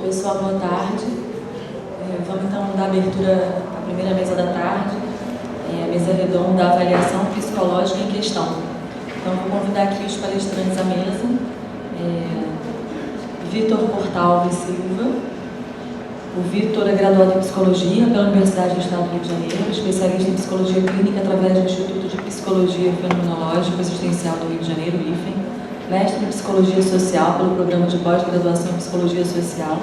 Pessoal, boa tarde. Vamos então dar abertura à primeira mesa da tarde, a mesa redonda da avaliação psicológica em questão. Então, vou convidar aqui os palestrantes à mesa. Vitor Portalves Silva. O Vitor é graduado em Psicologia pela Universidade do Estado do Rio de Janeiro, especialista em Psicologia Clínica através do Instituto de Psicologia Fenomenológica Existencial do Rio de Janeiro, IFEM, mestre em Psicologia Social pelo Programa de Pós-Graduação em Psicologia Social,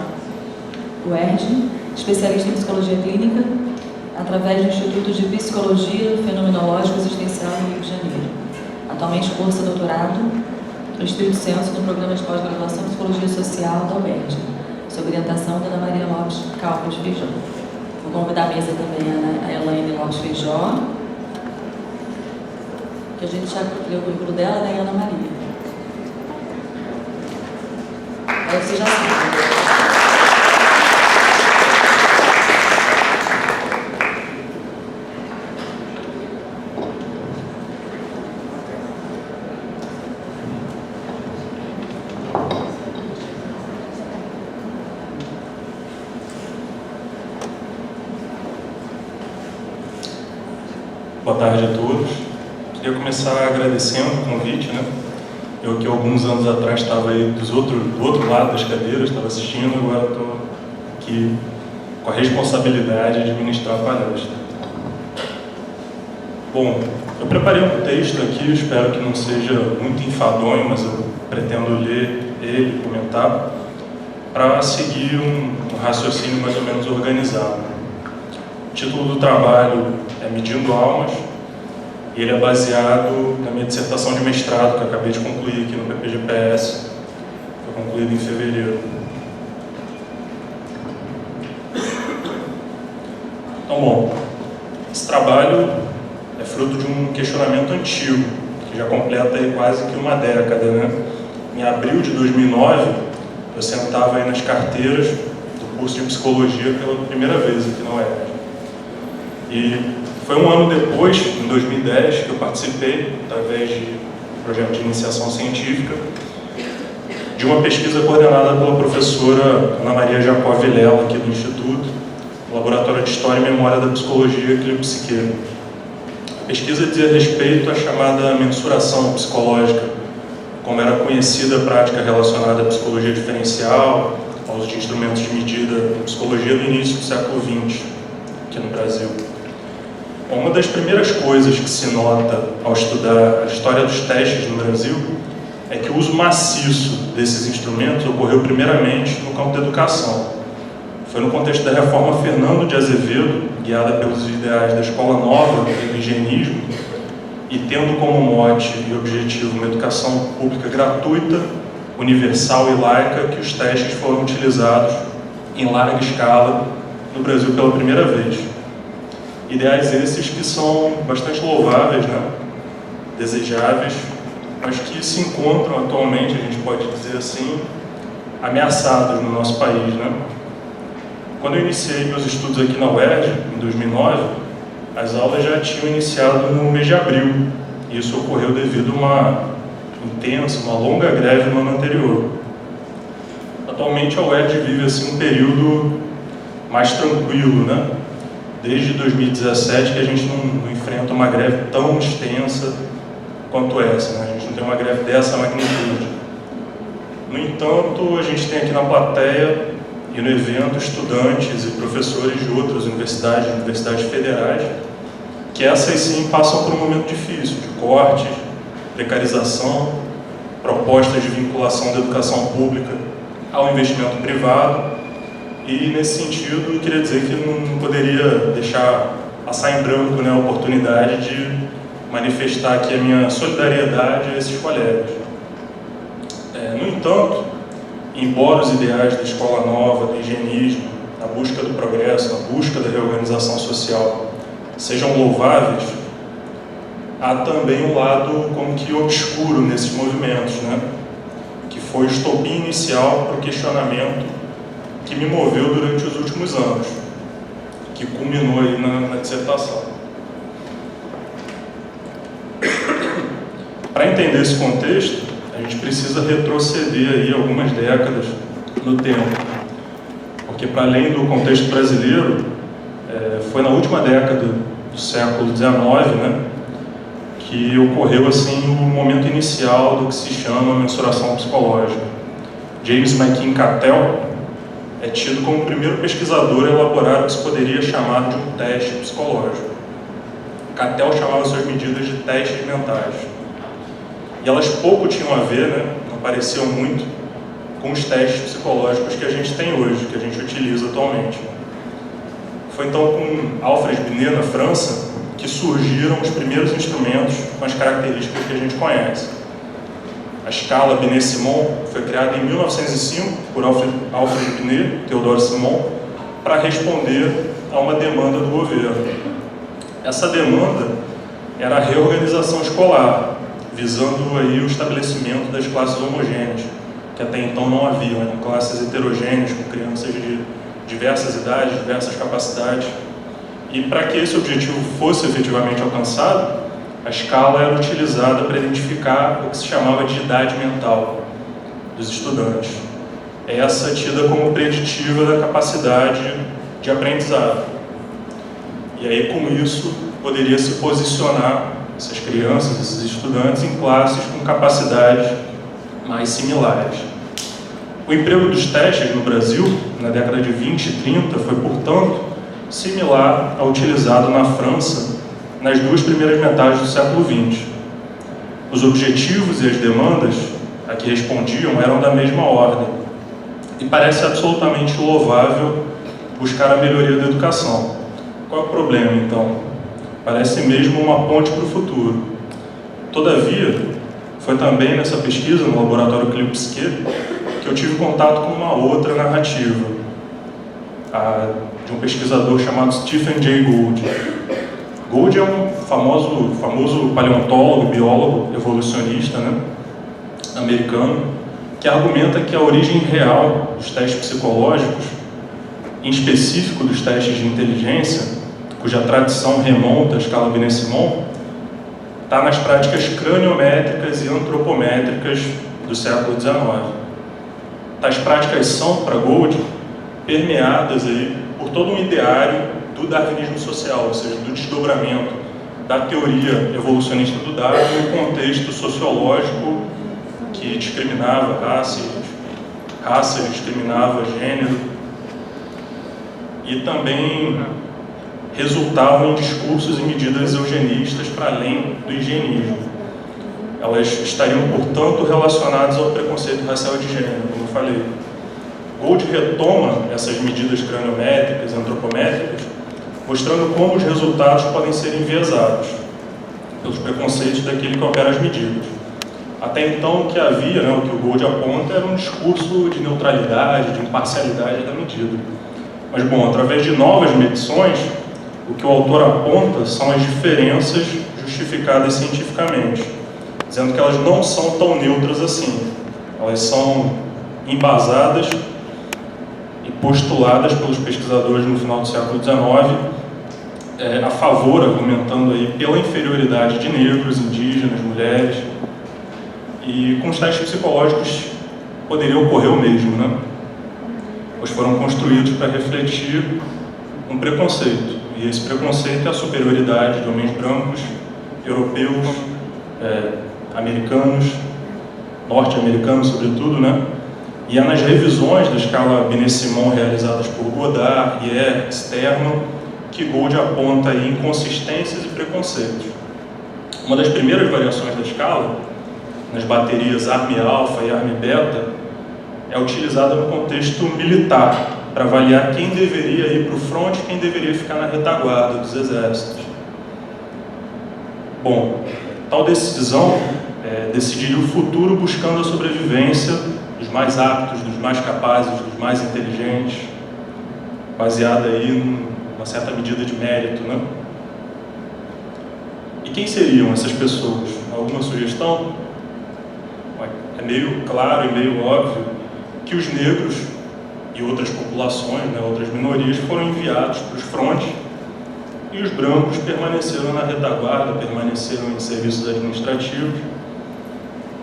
o ERJ, especialista em Psicologia Clínica através do Instituto de Psicologia Fenomenológica Existencial do Rio de Janeiro. Atualmente cursa doutorado no Espírito Santo no Programa de Pós-Graduação em Psicologia Social da UERJ, sob orientação da Ana Maria Lopes Calvo de Feijó. Vou convidar à mesa também a Elaine Lopes Feijó, que a gente já leu o currículo dela, da Ana Maria. Aí você já sabe. Boa tarde a todos. Queria começar agradecendo o convite, né? Eu que alguns anos atrás estava aí do outro lado das cadeiras, estava assistindo, agora estou aqui com a responsabilidade de ministrar a palestra. Bom, eu preparei um texto aqui, espero que não seja muito enfadonho, mas eu pretendo ler ele, comentar, para seguir um raciocínio mais ou menos organizado. O título do trabalho é Medindo Almas, e ele é baseado na minha dissertação de mestrado, que eu acabei de concluir aqui no PPG-PS, foi concluído em fevereiro. Então, bom, esse trabalho é fruto de um questionamento antigo, que já completa aí quase que uma década, né? Em abril de 2009, eu sentava aí nas carteiras do curso de Psicologia pela primeira vez aqui na UERJ. E foi um ano depois, em 2010, que eu participei, através de um projeto de iniciação científica, de uma pesquisa coordenada pela professora Ana Maria Jacó Vilela, aqui do Instituto, no Laboratório de História e Memória da Psicologia Clínico-Psiquiatra. A pesquisa dizia respeito à chamada mensuração psicológica, como era conhecida a prática relacionada à psicologia diferencial, ao uso de instrumentos de medida em psicologia no início do século XX, aqui no Brasil. Uma das primeiras coisas que se nota ao estudar a história dos testes no Brasil é que o uso maciço desses instrumentos ocorreu primeiramente no campo da educação. Foi no contexto da reforma Fernando de Azevedo, guiada pelos ideais da Escola Nova e do higienismo, e tendo como mote e objetivo uma educação pública gratuita, universal e laica, que os testes foram utilizados em larga escala no Brasil pela primeira vez. Ideais esses que são bastante louváveis, né? Desejáveis, mas que se encontram atualmente, a gente pode dizer assim, ameaçados no nosso país, né? Quando eu iniciei meus estudos aqui na UERJ, em 2009, as aulas já tinham iniciado no mês de abril. E isso ocorreu devido a uma intensa, uma longa greve no ano anterior. Atualmente a UERJ vive assim, um período mais tranquilo, né? Desde 2017 que a gente não enfrenta uma greve tão extensa quanto essa, né? A gente não tem uma greve dessa magnitude. No entanto, a gente tem aqui na plateia e no evento estudantes e professores de outras universidades federais, que essas sim passam por um momento difícil, de cortes, precarização, propostas de vinculação da educação pública ao investimento privado. E, nesse sentido, eu queria dizer que não poderia deixar passar em branco, né, a oportunidade de manifestar aqui a minha solidariedade a esses colegas. No entanto, embora os ideais da Escola Nova, do higienismo, a busca do progresso, a busca da reorganização social sejam louváveis, há também um lado como que obscuro nesses movimentos, né, que foi o estopim inicial para o questionamento que me moveu durante os últimos anos, que culminou aí na dissertação. Para entender esse contexto, a gente precisa retroceder aí algumas décadas no tempo. porque para além do contexto brasileiro, foi na última década do século XIX, né, que ocorreu assim o momento inicial do que se chama mensuração psicológica. James McKim Cattell é tido como o primeiro pesquisador a elaborar o que se poderia chamar de um teste psicológico. Cattell chamava suas medidas de testes mentais. E elas pouco tinham a ver, né, não pareciam muito, com os testes psicológicos que a gente tem hoje, que a gente utiliza atualmente. Foi então com Alfred Binet, na França, que surgiram os primeiros instrumentos com as características que a gente conhece. A escala Binet-Simon foi criada em 1905 por Alfred Binet, Theodore Simon, para responder a uma demanda do governo. Essa demanda era a reorganização escolar, visando aí o estabelecimento das classes homogêneas, que até então não haviam, né? Classes heterogêneas, com crianças de diversas idades, diversas capacidades. E para que esse objetivo fosse efetivamente alcançado, a escala era utilizada para identificar o que se chamava de idade mental dos estudantes. Essa tida como preditiva da capacidade de aprendizado. E aí, com isso, poderia se posicionar essas crianças, esses estudantes, em classes com capacidades mais similares. O emprego dos testes no Brasil, na década de 20 e 30, foi, portanto, similar ao utilizado na França nas duas primeiras metades do século XX. Os objetivos e as demandas a que respondiam eram da mesma ordem. E parece absolutamente louvável buscar a melhoria da educação. Qual é o problema, então? Parece mesmo uma ponte para o futuro. Todavia, foi também nessa pesquisa, no laboratório Clio-Psique, que eu tive contato com uma outra narrativa, a de um pesquisador chamado Stephen Jay Gould. Gould é um famoso paleontólogo, biólogo, evolucionista, né, americano, que argumenta que a origem real dos testes psicológicos, em específico dos testes de inteligência, cuja tradição remonta à escala Binet-Simon, está nas práticas craniométricas e antropométricas do século XIX. Tais práticas são, para Gould, permeadas aí por todo um ideário do darwinismo social, ou seja, do desdobramento da teoria evolucionista do Darwin no contexto sociológico que discriminava raça, discriminava gênero, e também resultavam em discursos e medidas eugenistas para além do higienismo. Elas estariam, portanto, relacionadas ao preconceito racial e de gênero, como eu falei. Gould retoma essas medidas craniométricas e antropométricas, mostrando como os resultados podem ser enviesados pelos preconceitos daquele que opera as medidas. Até então, o que havia, né, o que o Gould aponta, era um discurso de neutralidade, de imparcialidade da medida. Mas, bom, através de novas medições, o que o autor aponta são as diferenças justificadas cientificamente, dizendo que elas não são tão neutras assim. Elas são embasadas e postuladas pelos pesquisadores no final do século XIX, a favor, argumentando aí pela inferioridade de negros, indígenas, mulheres, e com os testes psicológicos poderia ocorrer o mesmo, né? Pois foram construídos para refletir um preconceito, e esse preconceito é a superioridade de homens brancos, europeus, americanos, norte-americanos sobretudo, né? E é nas revisões da escala Binet-Simon realizadas por Godard, Hier, Sterman, que Gould aponta aí inconsistências e preconceitos. Uma das primeiras variações da escala, nas baterias Arm-Alpha e Arm-Beta, é utilizada no contexto militar, para avaliar quem deveria ir para o fronte e quem deveria ficar na retaguarda dos exércitos. Bom, tal decisão decidiria o futuro buscando a sobrevivência dos mais aptos, dos mais capazes, dos mais inteligentes, baseada aí numa certa medida de mérito, né? E quem seriam essas pessoas? Alguma sugestão? É meio claro e meio óbvio que os negros e outras populações, né, outras minorias, foram enviados para os frontes e os brancos permaneceram na retaguarda, permaneceram em serviços administrativos.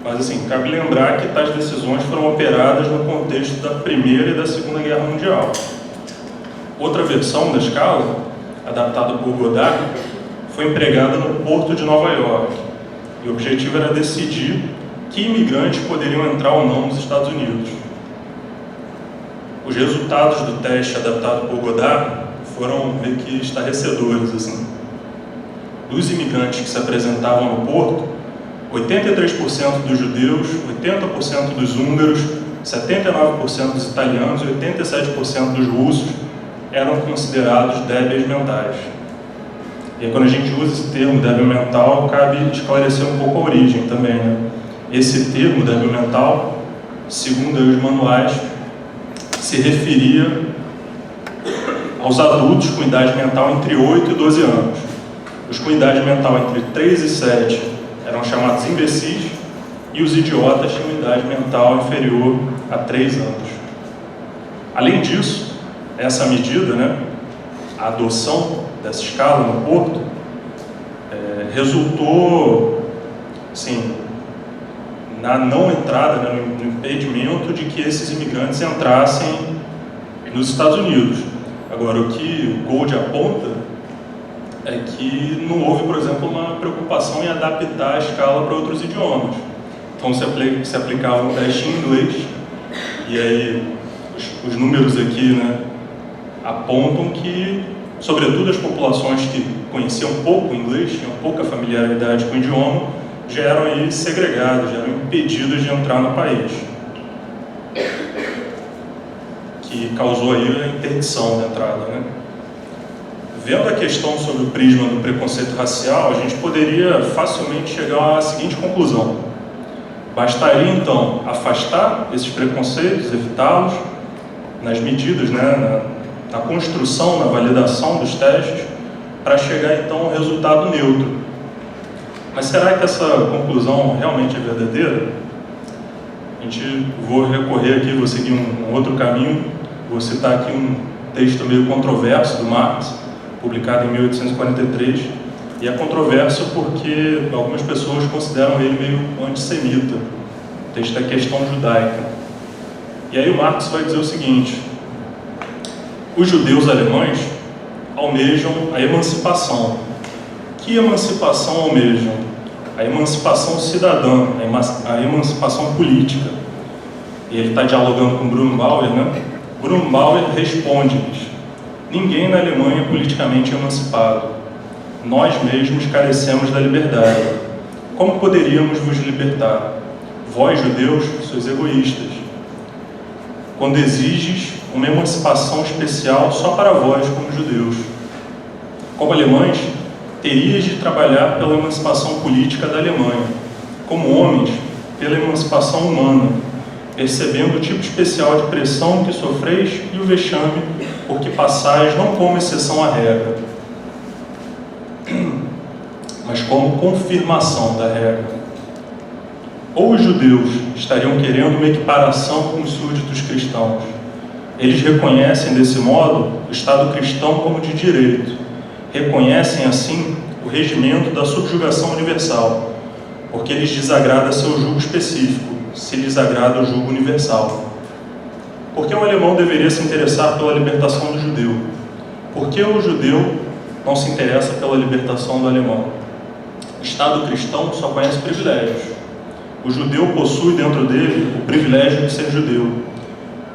Mas, assim, cabe lembrar que tais decisões foram operadas no contexto da Primeira e da Segunda Guerra Mundial. Outra versão da escala, adaptada por Godard, foi empregada no porto de Nova York, e o objetivo era decidir que imigrantes poderiam entrar ou não nos Estados Unidos. Os resultados do teste adaptado por Godard foram meio que estarrecedores, assim. Dos imigrantes que se apresentavam no porto, 83% dos judeus, 80% dos húngaros, 79% dos italianos e 87% dos russos eram considerados débeis mentais. E aí, quando a gente usa esse termo débil mental, cabe esclarecer um pouco a origem também, né? Esse termo débil mental, segundo os manuais, se referia aos adultos com idade mental entre 8 e 12 anos. Os com idade mental entre 3 e 7 eram chamados imbecis, e os idiotas tinham idade mental inferior a 3 anos. Além disso, essa medida, né, a adoção dessa escala no porto, resultou, assim, na não entrada, né, no impedimento de que esses imigrantes entrassem nos Estados Unidos. Agora, o que o Gold aponta é que não houve, por exemplo, uma preocupação em adaptar a escala para outros idiomas. Então, se aplicava um teste em inglês, e aí os números aqui, né, apontam que, sobretudo, as populações que conheciam pouco inglês, tinham pouca familiaridade com o idioma, já eram aí segregadas, já eram impedidas de entrar no país, que causou aí a interdição da entrada, né? Vendo a questão sobre o prisma do preconceito racial, a gente poderia facilmente chegar à seguinte conclusão: bastaria então afastar esses preconceitos, evitá-los nas medidas, né, na construção, na validação dos testes, para chegar então ao resultado neutro. Mas será que essa conclusão realmente é verdadeira? Vou recorrer aqui, vou seguir um outro caminho, vou citar aqui um texto meio controverso do Marx, publicado em 1843, e é controverso porque algumas pessoas consideram ele meio antissemita. O texto é Questão Judaica. E aí o Marx vai dizer o seguinte: os judeus alemães almejam a emancipação. Que emancipação almejam? A emancipação cidadã, a emancipação política. E ele está dialogando com Bruno Bauer, né? Bruno Bauer responde-lhes: ninguém na Alemanha é politicamente emancipado. Nós mesmos carecemos da liberdade. Como poderíamos vos libertar? Vós, judeus, sois egoístas, quando exiges uma emancipação especial só para vós, como judeus. Como alemães, terias de trabalhar pela emancipação política da Alemanha, como homens, pela emancipação humana, percebendo o tipo especial de pressão que sofreis e o vexame por que passais não como exceção à regra, mas como confirmação da regra. Ou os judeus estariam querendo uma equiparação com os súditos cristãos. Eles reconhecem, desse modo, o Estado cristão como de direito. Reconhecem, assim, o regimento da subjugação universal, porque lhes desagrada seu jugo específico, se lhes agrada o jugo universal. Por que o alemão deveria se interessar pela libertação do judeu? Por que o judeu não se interessa pela libertação do alemão? O Estado cristão só conhece privilégios. O judeu possui dentro dele o privilégio de ser judeu.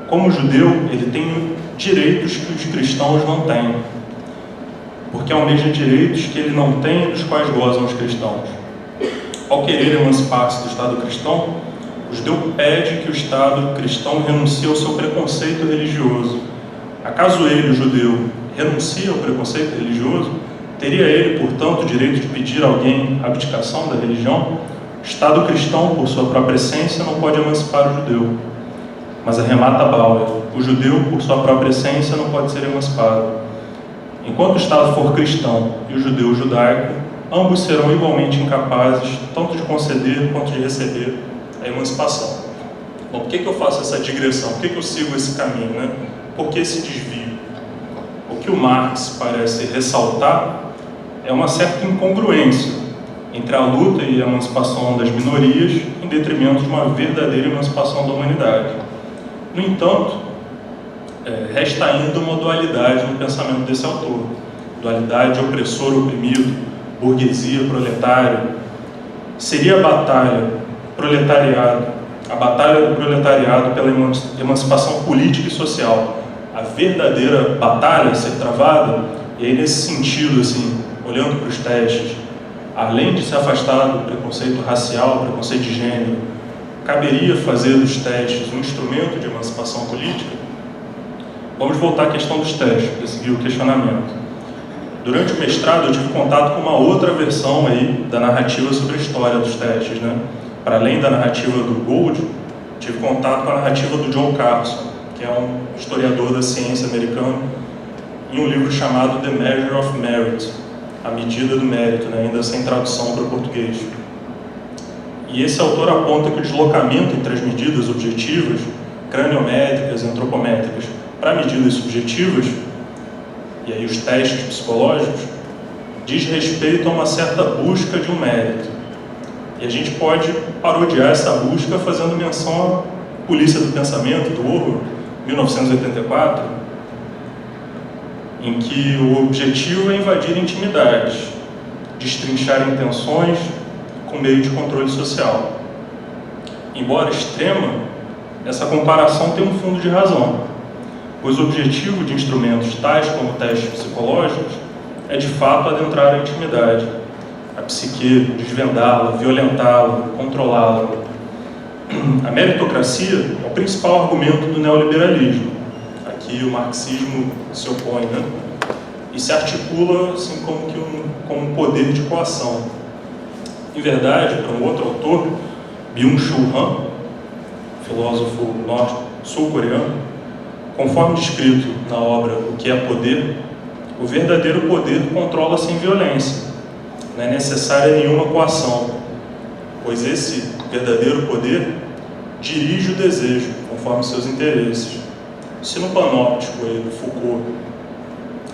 Como judeu, ele tem direitos que os cristãos não têm, porque almeja direitos que ele não tem e dos quais gozam os cristãos. Ao querer emancipar-se do Estado cristão, o judeu pede que o Estado cristão renuncie ao seu preconceito religioso. Acaso ele, o judeu, renuncia ao preconceito religioso? Teria ele, portanto, o direito de pedir a alguém a abdicação da religião? O Estado cristão, por sua própria essência, não pode emancipar o judeu. Mas arremata Bauer: o judeu, por sua própria essência, não pode ser emancipado. Enquanto o Estado for cristão e o judeu judaico, ambos serão igualmente incapazes tanto de conceder quanto de receber a emancipação. Bom, por que eu faço essa digressão? Por que eu sigo esse caminho, né? Por que esse desvio? O que o Marx parece ressaltar é uma certa incongruência entre a luta e a emancipação das minorias em detrimento de uma verdadeira emancipação da humanidade. No entanto, resta ainda uma dualidade no pensamento desse autor. Dualidade opressor-oprimido, burguesia-proletário. Seria a batalha do proletariado pela emancipação política e social, a verdadeira batalha a ser travada. E aí, nesse sentido, assim, olhando para os testes, além de se afastar do preconceito racial, preconceito de gênero, caberia fazer dos testes um instrumento de emancipação política? Vamos voltar à questão dos testes, para seguir o questionamento. Durante o mestrado, eu tive contato com uma outra versão aí da narrativa sobre a história dos testes, né? Para além da narrativa do Gould, tive contato com a narrativa do John Carson, que é um historiador da ciência americano, em um livro chamado The Measure of Merit, a medida do mérito, né? Ainda sem tradução para o português. E esse autor aponta que o deslocamento entre as medidas objetivas, craniométricas e antropométricas, para medidas subjetivas, e aí os testes psicológicos, diz respeito a uma certa busca de um mérito. E a gente pode parodiar essa busca fazendo menção à Polícia do Pensamento, do Orwell, 1984, em que o objetivo é invadir intimidades, destrinchar intenções com meio de controle social. Embora extrema, essa comparação tem um fundo de razão, pois o objetivo de instrumentos tais como testes psicológicos é de fato adentrar a intimidade, a psique, desvendá-la, violentá-la, controlá-la. A meritocracia é o principal argumento do neoliberalismo. Aqui o marxismo se opõe, né? E se articula assim, como um poder de coação. Em verdade, para um outro autor, Byung-Chul Han, filósofo sul-coreano, conforme descrito na obra O que é Poder, o verdadeiro poder controla sem violência. Não é necessária nenhuma coação, pois esse verdadeiro poder dirige o desejo conforme seus interesses. Se no panóptico do Foucault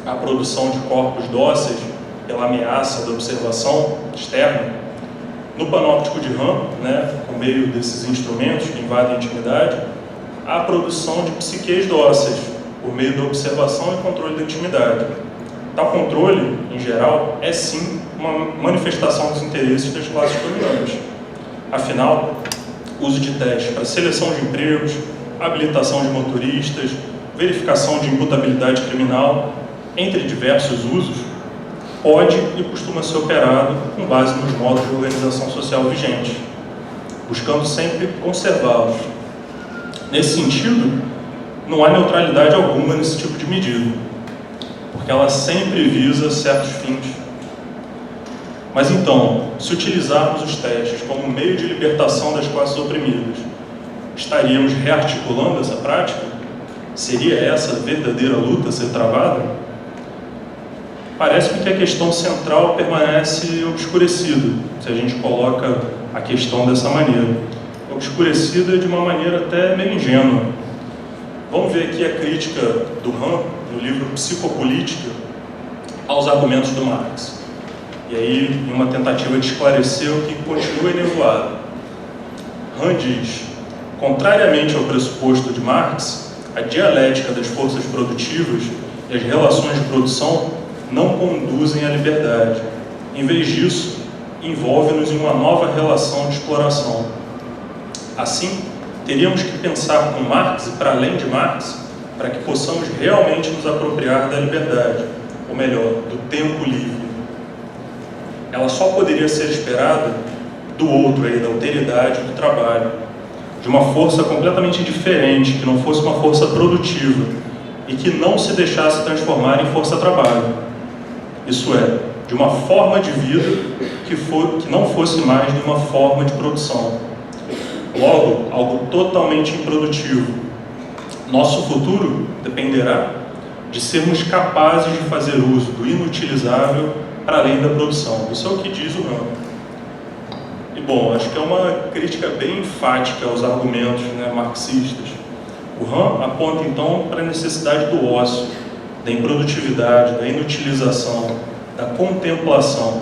a produção de corpos dóceis pela ameaça da observação externa, no panóptico de Han, né, por meio desses instrumentos que invadem a intimidade, há a produção de psiques dóceis por meio da observação e controle da intimidade. Tal controle, em geral, é sim uma manifestação dos interesses das classes dominantes. Afinal, o uso de testes para seleção de empregos, habilitação de motoristas, verificação de imputabilidade criminal, entre diversos usos, pode e costuma ser operado com base nos modos de organização social vigentes, buscando sempre conservá-los. Nesse sentido, não há neutralidade alguma nesse tipo de medida, porque ela sempre visa certos fins. Mas então, se utilizarmos os testes como meio de libertação das classes oprimidas, estaríamos rearticulando essa prática? Seria essa a verdadeira luta a ser travada? Parece-me que a questão central permanece obscurecida, se a gente coloca a questão dessa maneira. Obscurecida de uma maneira até meio ingênua. Vamos ver aqui a crítica do Han, no livro Psicopolítica, aos argumentos do Marx. E aí, em uma tentativa de esclarecer o que continua enevoado. Han diz: contrariamente ao pressuposto de Marx, a dialética das forças produtivas e as relações de produção não conduzem à liberdade. Em vez disso, envolve-nos em uma nova relação de exploração. Assim, teríamos que pensar com Marx e para além de Marx, para que possamos realmente nos apropriar da liberdade, ou melhor, do tempo livre. Ela só poderia ser esperada do outro, da alteridade, do trabalho, de uma força completamente diferente, que não fosse uma força produtiva e que não se deixasse transformar em força-trabalho. Isso é, de uma forma de vida que não fosse mais nenhuma forma de produção. Logo, algo totalmente improdutivo. Nosso futuro dependerá de sermos capazes de fazer uso do inutilizável para além da produção. Isso é o que diz o Han. E bom, acho que é uma crítica bem enfática aos argumentos marxistas. O Han aponta então para a necessidade do ócio, da improdutividade, da inutilização, da contemplação.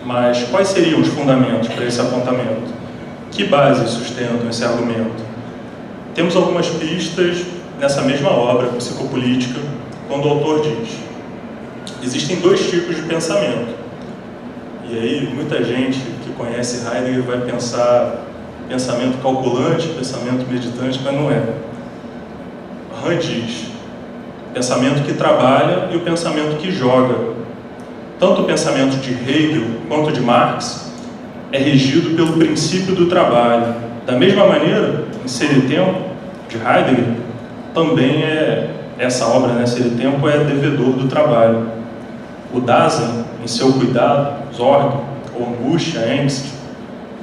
Mas quais seriam os fundamentos para esse apontamento? Que bases sustentam esse argumento? Temos algumas pistas nessa mesma obra, Psicopolítica, quando o autor diz: existem dois tipos de pensamento. E aí, muita gente que conhece Heidegger vai pensar pensamento calculante, pensamento meditante, mas não é. Rand diz: pensamento que trabalha e o pensamento que joga. Tanto o pensamento de Hegel quanto de Marx é regido pelo princípio do trabalho. Da mesma maneira, em Ser e Tempo, de Heidegger, também essa obra, né, Ser e Tempo, é devedor do trabalho. O Dasein, em seu cuidado, Sorge, ou angústia, Angst,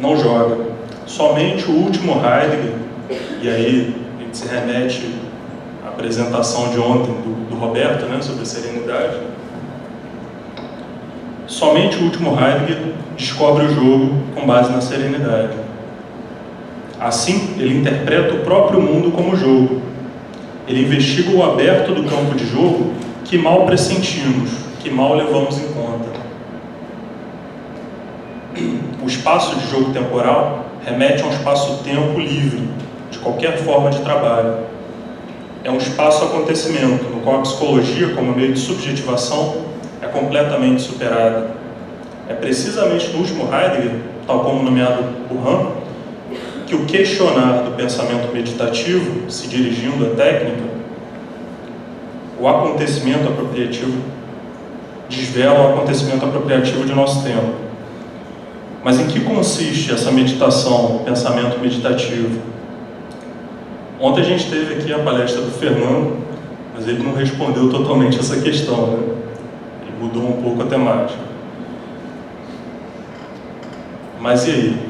não joga. Somente o último Heidegger, e aí a gente se remete à apresentação de ontem do Roberto, né, sobre a serenidade, somente o último Heidegger descobre o jogo com base na serenidade. Assim, ele interpreta o próprio mundo como jogo. Ele investiga o aberto do campo de jogo que mal pressentimos, que mal levamos em conta. O espaço de jogo temporal remete a um espaço-tempo livre, de qualquer forma de trabalho. É um espaço-acontecimento, no qual a psicologia, como meio de subjetivação, é completamente superada. É precisamente no último Heidegger, tal como nomeado por Hahn, que o questionar do pensamento meditativo, se dirigindo à técnica, o acontecimento apropriativo, desvela o acontecimento apropriativo de nosso tempo. Mas em que consiste essa meditação, pensamento meditativo? Ontem a gente teve aqui a palestra do Fernando, mas ele não respondeu totalmente essa questão, né? Ele mudou um pouco a temática. Mas e aí?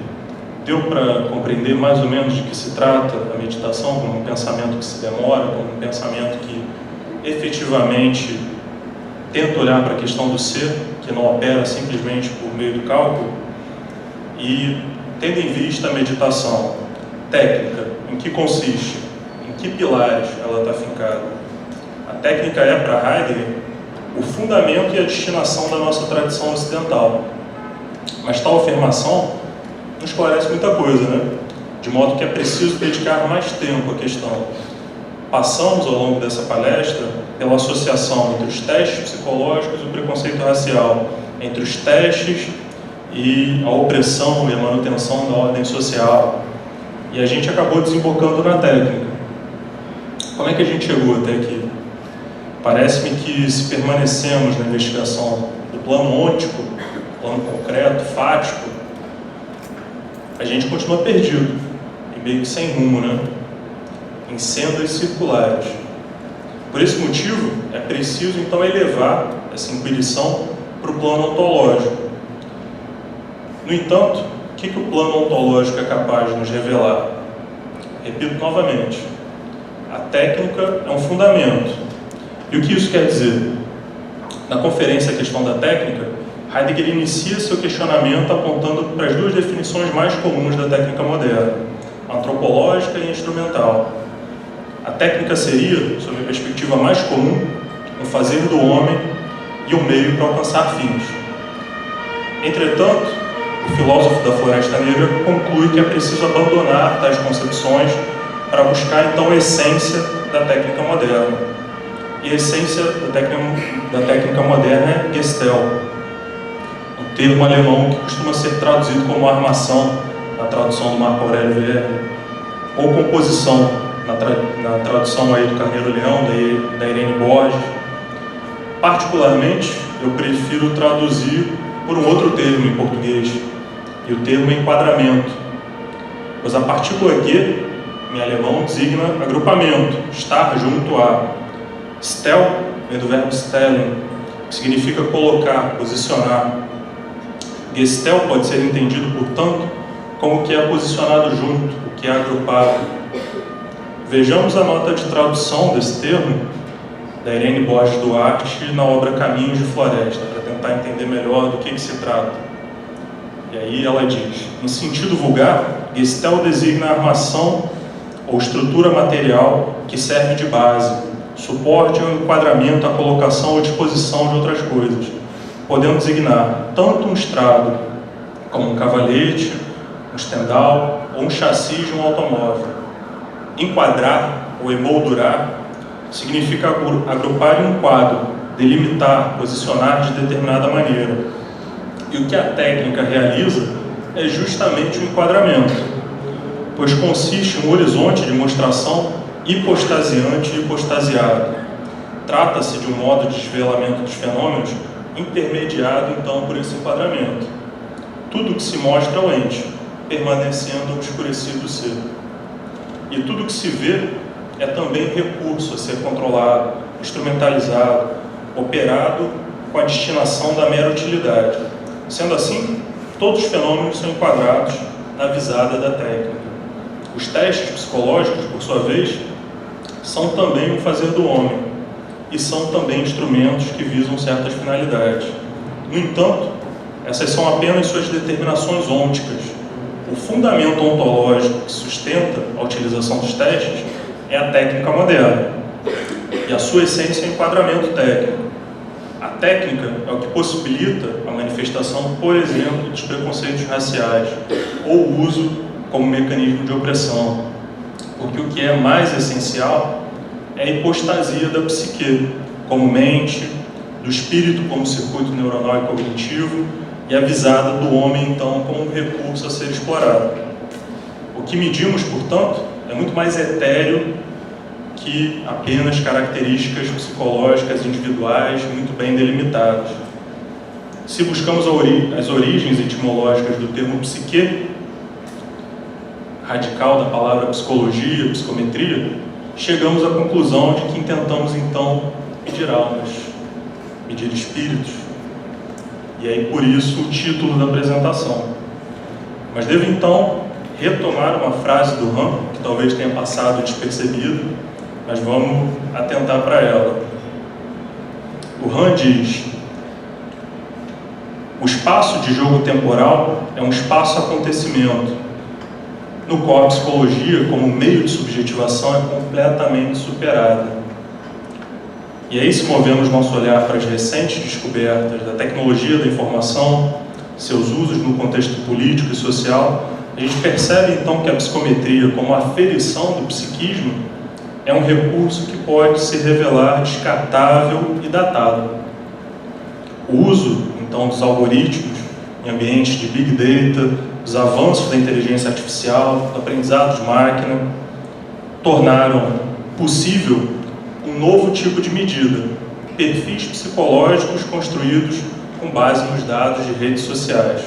Deu para compreender mais ou menos de que se trata a meditação, como um pensamento que se demora, como um pensamento que efetivamente tenta olhar para a questão do ser, que não opera simplesmente por meio do cálculo? E tendo em vista a meditação técnica, em que consiste? Em que pilares ela está fincada? A técnica é, para Heidegger, o fundamento e a destinação da nossa tradição ocidental. Mas tal afirmação não esclarece muita coisa, né? De modo que é preciso dedicar mais tempo à questão. Passamos, ao longo dessa palestra, pela associação entre os testes psicológicos e o preconceito racial, entre os testes e a opressão e a manutenção da ordem social. E a gente acabou desembocando na técnica. Como é que a gente chegou até aqui? Parece-me que, se permanecemos na investigação do plano ôntico, plano concreto, fático, a gente continua perdido, e meio que sem rumo, né? Em sendas circulares. Por esse motivo, é preciso, então, elevar essa inquirição para o plano ontológico. No entanto, o que o plano ontológico é capaz de nos revelar? Repito novamente, a técnica é um fundamento. E o que isso quer dizer? Na conferência A Questão da Técnica, Heidegger inicia seu questionamento apontando para as duas definições mais comuns da técnica moderna, antropológica e instrumental. A técnica seria, sob a perspectiva mais comum, um fazer do homem e um meio para alcançar fins. Entretanto, o filósofo da Floresta Negra conclui que é preciso abandonar tais concepções para buscar então a essência da técnica moderna. E a essência da técnica moderna é Gestell, um termo alemão que costuma ser traduzido como armação, na tradução do Marco Aurélio Verne, ou composição, na tradução aí do Carneiro Leão, da Irene Borges. Particularmente, eu prefiro traduzir por um outro termo em português, e o termo é enquadramento, pois a partícula G, em alemão, designa agrupamento, estar junto a. Stell vem do verbo stellen, que significa colocar, posicionar. Gestell pode ser entendido, portanto, como o que é posicionado junto, o que é agrupado. Vejamos a nota de tradução desse termo, da Irene Borges Duarte, na obra Caminhos de Floresta, para tentar entender melhor do que se trata. E aí ela diz: em sentido vulgar, Gestell designa a armação ou estrutura material que serve de base, suporte ao enquadramento, à colocação ou disposição de outras coisas, podendo designar tanto um estrado, como um cavalete, um estendal ou um chassi de um automóvel. Enquadrar ou emoldurar significa agrupar em um quadro, delimitar, posicionar de determinada maneira. E o que a técnica realiza é justamente o enquadramento, pois consiste em um horizonte de mostração hipostasiante e hipostasiado. Trata-se de um modo de desvelamento dos fenômenos intermediado, então, por esse enquadramento. Tudo que se mostra é o ente, permanecendo obscurecido o ser. E tudo que se vê é também recurso a ser controlado, instrumentalizado, operado com a destinação da mera utilidade. Sendo assim, todos os fenômenos são enquadrados na visada da técnica. Os testes psicológicos, por sua vez, são também um fazer do homem e são também instrumentos que visam certas finalidades. No entanto, essas são apenas suas determinações ônticas. O fundamento ontológico que sustenta a utilização dos testes é a técnica moderna, e a sua essência é o enquadramento técnico. A técnica é o que possibilita a manifestação, por exemplo, dos preconceitos raciais, ou o uso como mecanismo de opressão, porque o que é mais essencial é a hipostasia da psique, como mente, do espírito como circuito neuronal e cognitivo, e a visada do homem, então, como um recurso a ser explorado. O que medimos, portanto, é muito mais etéreo que apenas características psicológicas individuais muito bem delimitadas. Se buscamos as origens etimológicas do termo psique, radical da palavra psicologia, psicometria, chegamos à conclusão de que intentamos, então, medir almas, medir espíritos. E aí, por isso, o título da apresentação. Mas devo, então, retomar uma frase do Han, que talvez tenha passado despercebida, mas vamos atentar para ela. O Han diz: o espaço de jogo temporal é um espaço-acontecimento, no qual a psicologia, como meio de subjetivação, é completamente superada. E aí, se movemos nosso olhar para as recentes descobertas da tecnologia da informação, seus usos no contexto político e social, a gente percebe então que a psicometria, como aferição do psiquismo, é um recurso que pode se revelar descartável e datado. O uso, então, dos algoritmos em ambientes de Big Data, os avanços da inteligência artificial, do aprendizado de máquina, tornaram possível um novo tipo de medida, perfis psicológicos construídos com base nos dados de redes sociais.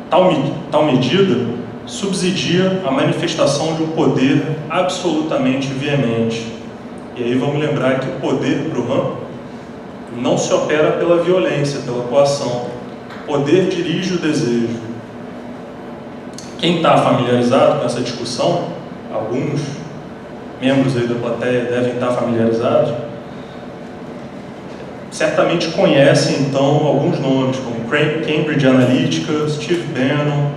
Tal medida subsidia a manifestação de um poder absolutamente veemente. E aí vamos lembrar que o poder para o Han não se opera pela violência, pela coação. O poder dirige o desejo. Quem está familiarizado com essa discussão, alguns membros aí da plateia devem estar familiarizados, certamente conhecem então alguns nomes, como Cambridge Analytica, Steve Bannon,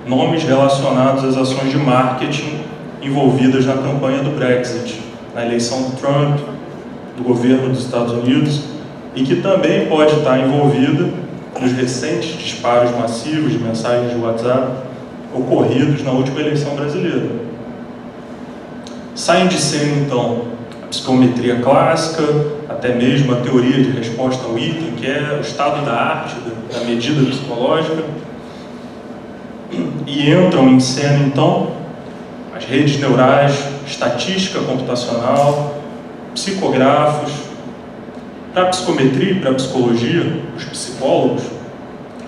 nomes relacionados às ações de marketing envolvidas na campanha do Brexit, na eleição do Trump, do governo dos Estados Unidos, e que também pode estar envolvida nos recentes disparos massivos de mensagens de WhatsApp ocorridos na última eleição brasileira. Saem de cena, então, a psicometria clássica, até mesmo a teoria de resposta ao item, que é o estado da arte, da medida psicológica, e entram em cena, então, as redes neurais, estatística computacional, psicografos. Para a psicometria e para a psicologia, os psicólogos,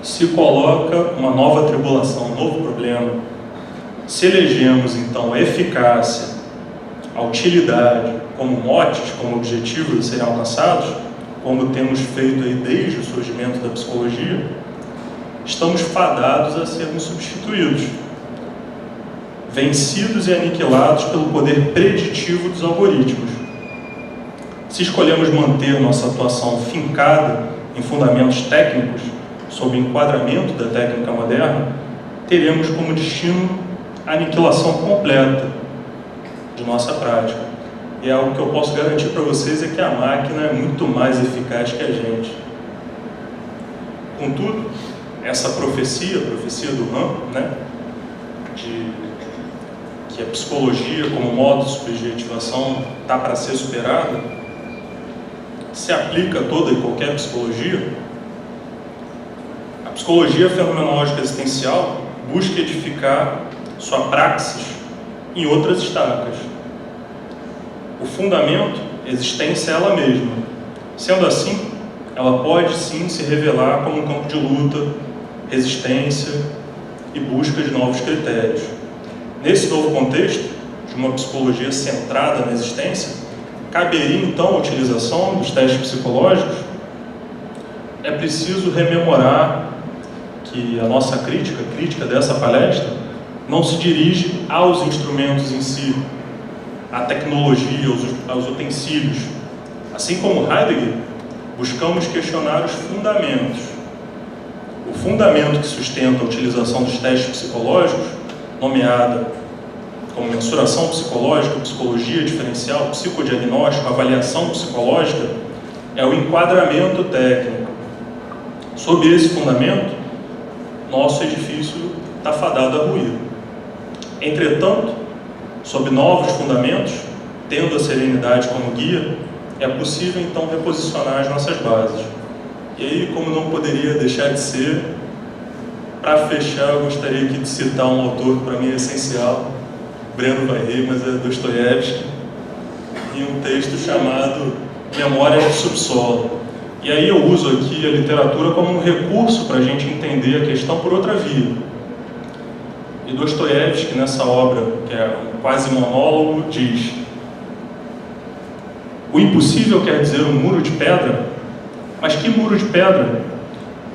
se coloca uma nova tribulação, um novo problema. Se elegemos, então, a eficácia, a utilidade como motes, como objetivos a serem alcançados, como temos feito aí desde o surgimento da psicologia, estamos fadados a sermos substituídos, vencidos e aniquilados pelo poder preditivo dos algoritmos. Se escolhemos manter nossa atuação fincada em fundamentos técnicos, sob o enquadramento da técnica moderna, teremos como destino a aniquilação completa de nossa prática. E algo que eu posso garantir para vocês é que a máquina é muito mais eficaz que a gente. Contudo, essa profecia, a profecia do Han, né, que a psicologia, como modo de subjetivação, está para ser superada, se aplica a toda e qualquer psicologia. A psicologia fenomenológica existencial busca edificar sua praxis em outras estacas. O fundamento, existência é ela mesma. Sendo assim, ela pode sim se revelar como um campo de luta, resistência e busca de novos critérios. Nesse novo contexto, de uma psicologia centrada na existência, caberia então a utilização dos testes psicológicos? É preciso rememorar que a nossa crítica, a crítica dessa palestra, não se dirige aos instrumentos em si, à tecnologia, aos utensílios. Assim como Heidegger, buscamos questionar os fundamentos. O fundamento que sustenta a utilização dos testes psicológicos, nomeada como mensuração psicológica, psicologia diferencial, psicodiagnóstico, avaliação psicológica, é o enquadramento técnico. Sob esse fundamento, nosso edifício está fadado a ruir. Entretanto, sob novos fundamentos, tendo a serenidade como guia, é possível então reposicionar as nossas bases. E aí, como não poderia deixar de ser, para fechar, eu gostaria aqui de citar um autor que para mim é essencial, Breno vai rir, mas é Dostoiévski, em um texto chamado Memórias do Subsolo. E aí eu uso aqui a literatura como um recurso para a gente entender a questão por outra via. E Dostoiévski, nessa obra, que é um quase monólogo, diz: o impossível quer dizer um muro de pedra? Mas que muro de pedra?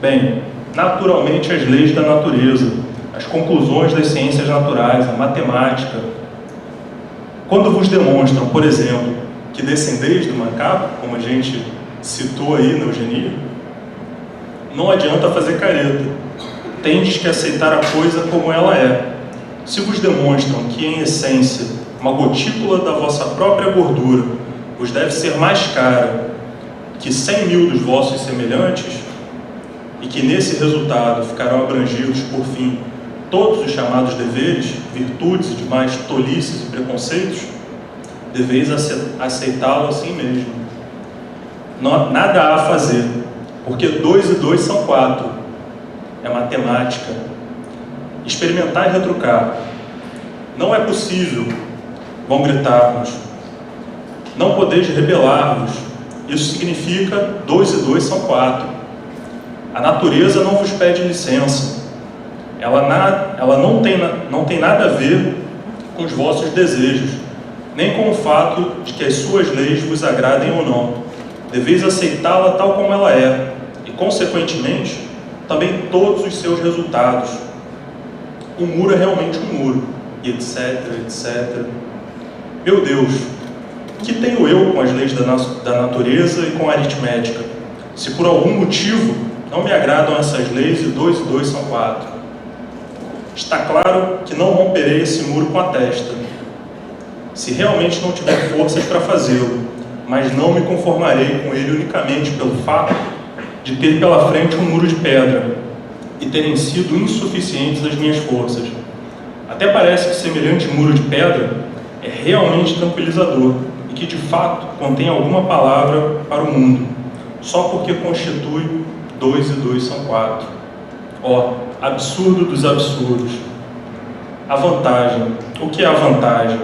Bem, naturalmente as leis da natureza, as conclusões das ciências naturais, a matemática. Quando vos demonstram, por exemplo, que descendeis do macaco, como a gente citou aí na eugenia, não adianta fazer careta. Tendes que aceitar a coisa como ela é. Se vos demonstram que, em essência, uma gotícula da vossa própria gordura vos deve ser mais cara que 100.000 dos vossos semelhantes, e que nesse resultado ficarão abrangidos, por fim, todos os chamados deveres, virtudes e demais tolices e preconceitos, deveis aceitá-lo assim mesmo. Nada há a fazer, porque 2 e 2 são 4. É matemática. Experimentar e retrucar. Não é possível, vão gritar-nos. Não podeis rebelar-vos. Isso significa 2 e 2 são 4. A natureza não vos pede licença. Ela não tem nada a ver com os vossos desejos, nem com o fato de que as suas leis vos agradem ou não. Deveis aceitá-la tal como ela é, e, consequentemente, também todos os seus resultados. O muro é realmente um muro, e etc, etc. Meu Deus, que tenho eu com as leis da natureza e com a aritmética? Se por algum motivo não me agradam essas leis e 2 e 2 são 4. Está claro que não romperei esse muro com a testa, se realmente não tiver forças para fazê-lo, mas não me conformarei com ele unicamente pelo fato de ter pela frente um muro de pedra e terem sido insuficientes as minhas forças. Até parece que semelhante muro de pedra é realmente tranquilizador e que de fato contém alguma palavra para o mundo, só porque constitui 2 e 2 são 4. Ó, absurdo dos absurdos. A vantagem. O que é a vantagem?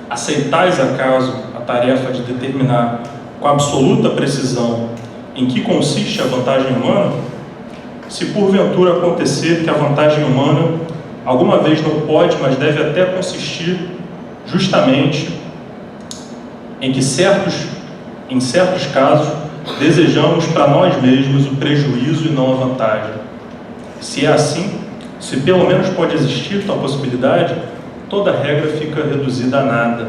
Aceitais acaso a tarefa de determinar com absoluta precisão em que consiste a vantagem humana? Se porventura acontecer que a vantagem humana alguma vez não pode, mas deve até consistir justamente em que em certos casos desejamos para nós mesmos o prejuízo e não a vantagem. Se é assim, se pelo menos pode existir tal possibilidade, toda regra fica reduzida a nada.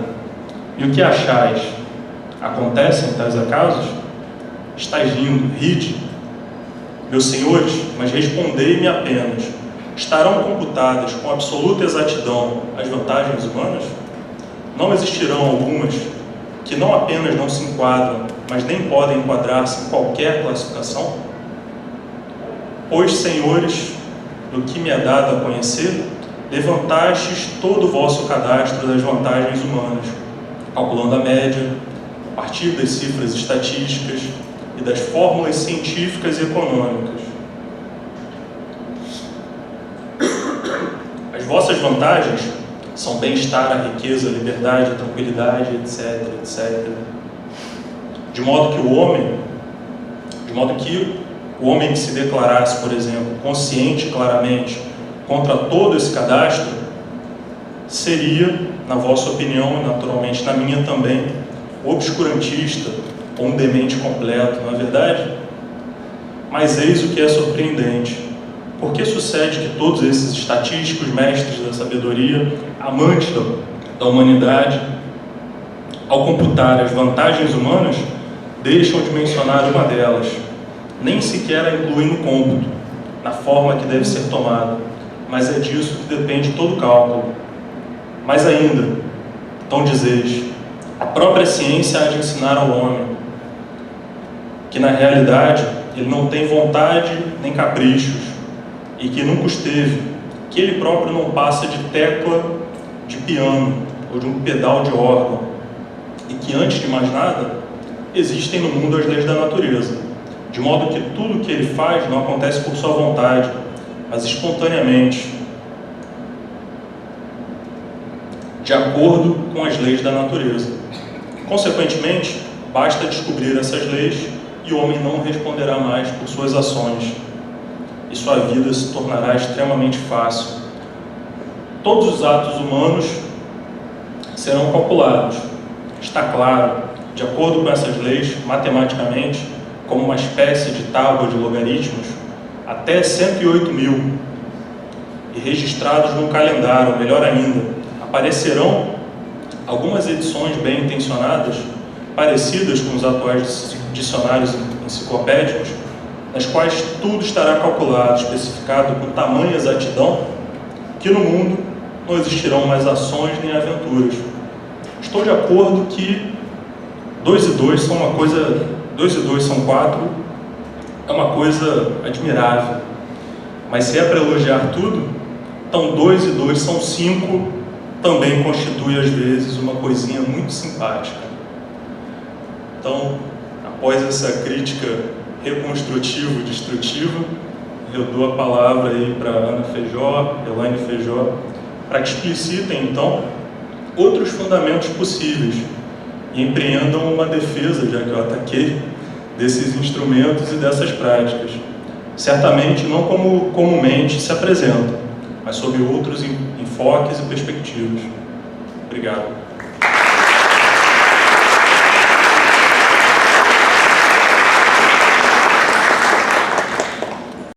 E o que achais? Acontecem tais acasos? Estais rindo, ride. Meus senhores, mas respondei-me apenas: estarão computadas com absoluta exatidão as vantagens humanas? Não existirão algumas que não apenas não se enquadram, mas nem podem enquadrar-se em qualquer classificação? Pois, senhores, do que me é dado a conhecer, levantastes todo o vosso cadastro das vantagens humanas, calculando a média, a partir das cifras estatísticas e das fórmulas científicas e econômicas. As vossas vantagens são bem-estar, a riqueza, a liberdade, a tranquilidade, etc, etc. De modo que o homem que se declarasse, por exemplo, consciente claramente contra todo esse cadastro, seria, na vossa opinião, e naturalmente na minha também, obscurantista ou um demente completo, não é verdade? Mas eis o que é surpreendente. Por que sucede que todos esses estatísticos mestres da sabedoria, amantes da humanidade, ao computar as vantagens humanas, deixam de mencionar uma delas, nem sequer a incluem no cômputo, na forma que deve ser tomada, mas é disso que depende todo o cálculo. Mais ainda, então dizeis, a própria ciência há de ensinar ao homem que, na realidade, ele não tem vontade nem caprichos, e que nunca os teve, que ele próprio não passa de tecla de piano ou de um pedal de órgão, e que, antes de mais nada, existem no mundo as leis da natureza, de modo que tudo o que ele faz não acontece por sua vontade, mas espontaneamente, de acordo com as leis da natureza. Consequentemente, basta descobrir essas leis e o homem não responderá mais por suas ações, e sua vida se tornará extremamente fácil. Todos os atos humanos serão calculados, está claro, de acordo com essas leis, matematicamente, como uma espécie de tábua de logaritmos, até 108.000, e registrados num calendário, ou melhor ainda, aparecerão algumas edições bem intencionadas, parecidas com os atuais dicionários enciclopédicos, nas quais tudo estará calculado, especificado com tamanha exatidão, que no mundo não existirão mais ações nem aventuras. Estou de acordo que 2 e 2 são uma coisa, 2 e 2 são 4, é uma coisa admirável. Mas se é para elogiar tudo, então 2 e 2 são 5, também constitui às vezes uma coisinha muito simpática. Então, após essa crítica reconstrutivo-destrutiva, eu dou a palavra aí para Ana Feijó, Elaine Feijó, para que explicitem, então, outros fundamentos possíveis e empreendam uma defesa, já que eu ataquei, desses instrumentos e dessas práticas. Certamente não como comumente se apresentam, mas sob outros enfoques e perspectivas. Obrigado.